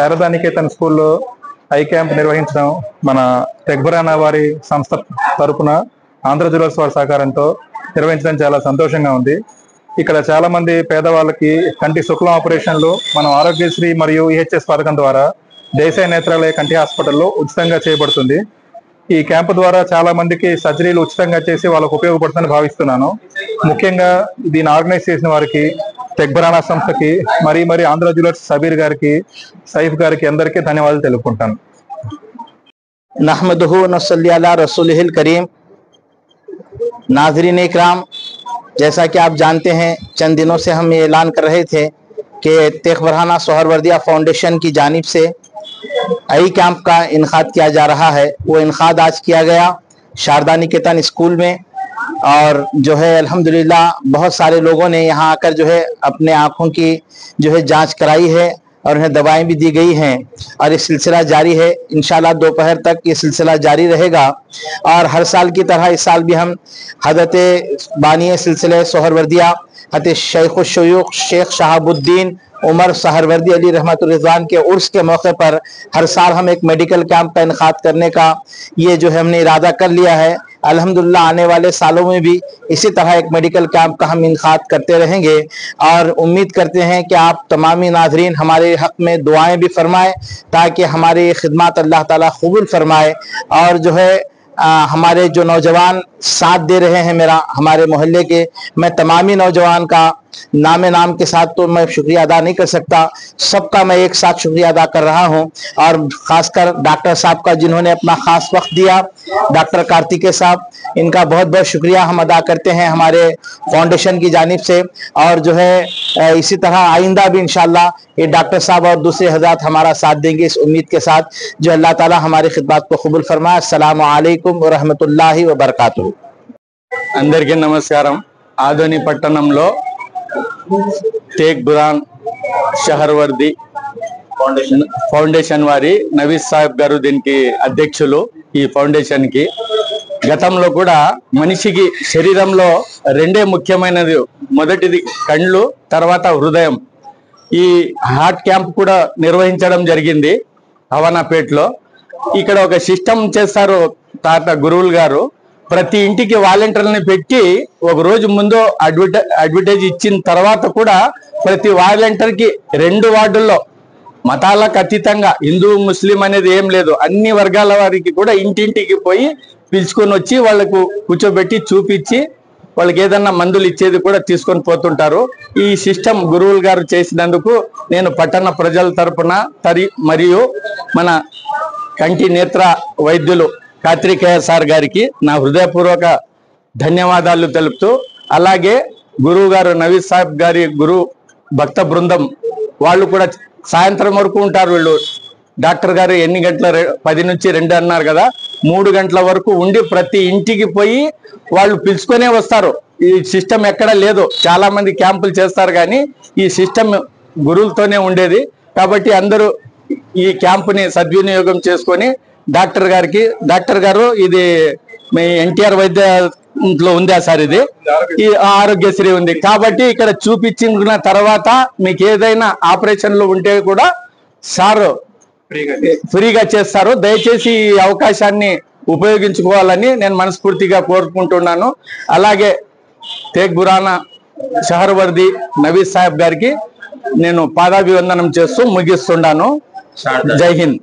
శారదా నికేతన్ స్కూల్లో I camp నిర్వహించడం మన తెగ్బరానా వారి సంస్థ తరపున ఆంధ్ర జ్యువెలర్స్ వారి సహకారంతో నిర్వహించడం చాలా సంతోషంగా ఉంది. ఇక్కడ చాలా మంది పేదవాళ్ళకి కంటి శుక్లం ఆపరేషన్లు మనం ఆరోగ్యశ్రీ మరియు ఈహెచ్ఎస్ పథకం ద్వారా దేశాయ నేత్రాలయ కంటి హాస్పిటల్లో ఉచితంగా చేయబడుతుంది. ఈ క్యాంపు ద్వారా చాలా మందికి సర్జరీలు ఉచితంగా చేసి వాళ్ళకు ఉపయోగపడుతుందని భావిస్తున్నాను. ముఖ్యంగా దీన్ని ఆర్గనైజ్ చేసిన వారికి, తెగ్బరానా సంస్థకి, మరి ఆంధ్ర జ్యువెలర్స్ సబీర్ గారికి, సైఫ్ గారికి అందరికీ ధన్యవాదాలు తెలుపుకుంటాను. नहमदुहु नसल्ली अला रसूलिहिल करीम। नाज़रीन इकराम, जैसा कि आप जानते हैं, चंद दिनों से हम ये ऐलान कर रहे थे कि तेगबराना सोहरवर्दिया फाउंडेशन की जानिब से आई कैंप का इनखाद किया जा रहा है। वो इनखाद आज किया गया शारदा निकेतन स्कूल में, और जो है अल्हम्दुलिल्लाह बहुत सारे लोगों ने यहाँ आकर जो है अपने आँखों की जो है जांच कराई है और उन्हें दवाएं भी दी गई हैं, और ये सिलसिला जारी है। इंशाल्लाह दोपहर तक ये सिलसिला जारी रहेगा। और हर साल की तरह इस साल भी हम हज़रत बानी सिलसिले सोहरवर्दिया हज़रत शेख शेख शहाबुद्दीन उमर सहरवर्दी अली रहमतुर रिज़वान के उर्स के मौके पर हर साल हम एक मेडिकल कैंप का इनखाद करने का ये जो है हमने इरादा कर लिया है। अल्हम्दुलिल्लाह आने वाले सालों में भी इसी तरह एक मेडिकल कैंप का हम इनखाद करते रहेंगे, और उम्मीद करते हैं कि आप तमामी नाज़रीन हमारे हक़ में दुआएं भी फरमाएं, ताकि हमारी खिदमत अल्लाह ताला कबूल फरमाए। और जो है हमारे जो नौजवान साथ दे रहे हैं हमारे मोहल्ले के, मैं तमामी नौजवान का नाम के साथ तो मैं शुक्रिया अदा नहीं कर सकता, सबका मैं एक साथ शुक्रिया अदा कर रहा हूं। और खासकर डॉक्टर साहब का, जिन्होंने अपना खास वक्त दिया, डॉक्टर कार्तिकेय साहब, इनका बहुत बहुत शुक्रिया हम अदा करते हैं हमारे फाउंडेशन की जानिब से। और जो है इसी तरह आइंदा भी इंशाल्लाह ये डॉक्टर साहब और दूसरे हज़रात हमारा साथ देंगे, इस उम्मीद के साथ। जो अल्लाह ताला हमारी खिदमत को कबूल फरमाए। अस्सलामु अलैकुम व रहमतुल्लाहि व बरकातुहू। అందరికీ నమస్కారం। ఆదోని పట్టణంలో తెగ్బరానా షహర్వర్ది ఫౌండేషన్ వారి నవీద్ సాహెబ్ గారు దీనికి అధ్యక్షులు। ఈ ఫౌండేషన్ కి గతంలో కూడా మనిషికి శరీరంలో రెండే ముఖ్యమైనది, మొదటిది కళ్ళు, తర్వాత హృదయం। ఈ హార్ట్ క్యాంప్ కూడా నిర్వహించడం జరిగింది హవనాపేటలో। ఇక్కడ ఒక సిస్టమ్ చేస్తారు తాత గురువులు గారు, ప్రతి ఇంటికి వాలంటీర్ని పెట్టి ఒక రోజు ముందు అడ్వర్టైజ్ ఇచ్చిన తర్వాత కూడా ప్రతి వాలంటీర్కి 2 వార్డుల్లో మతాలకు అతీతంగా హిందూ ముస్లిం అనేది ఏం లేదు, అన్ని వర్గాల వారికి కూడా ఇంటింటికి పోయి పిలుచుకొని వచ్చి వాళ్ళకు కూర్చోబెట్టి చూపించి వాళ్ళకి ఏదన్నా మందులు ఇచ్చేది కూడా తీసుకొని పోతుంటారు। ఈ సిస్టమ్ గురువులు గారు చేసినందుకు నేను పట్టణ ప్రజల తరపున మరియు మన కంటి నేత్ర వైద్యులు కార్తికేయ సార్ గారికి నా హృదయపూర్వక ధన్యవాదాలు తెలుపుతూ, అలాగే గురువు గారు నవీద్ సాహెబ్ గారి గురు భక్త బృందం వాళ్ళు కూడా సాయంత్రం వరకు ఉంటారు। వీళ్ళు డాక్టర్ గారు ఎన్ని గంటల 10 నుంచి 2 అన్నారు కదా, 3 గంటల వరకు ఉండి ప్రతి ఇంటికి పోయి వాళ్ళు పిలుచుకొనే వస్తారు। ఈ సిస్టమ్ ఎక్కడ లేదు, చాలా మంది క్యాంపులు చేస్తారు కానీ ఈ సిస్టమ్ గురువులతోనే ఉండేది। కాబట్టి అందరూ ఈ క్యాంపుని సద్వినియోగం చేసుకొని డాక్టర్ గారు ఇది మీ ఎన్టీఆర్ వైద్యంలో ఉందా సార్, ఇది ఈ ఆరోగ్యశ్రీ ఉంది కాబట్టి ఇక్కడ చూపించిన తర్వాత మీకు ఏదైనా ఆపరేషన్లు ఉంటే కూడా సార్ ఫ్రీగా చేస్తారు। దయచేసి ఈ అవకాశాన్ని ఉపయోగించుకోవాలని నేను మనస్ఫూర్తిగా కోరుకుంటున్నాను। అలాగే తెగ్బరానా షహర్వర్ది నవీద్ సాహెబ్ గారికి నేను పాదాభివందనం చేస్తూ ముగిస్తున్నాను। జై హింద్।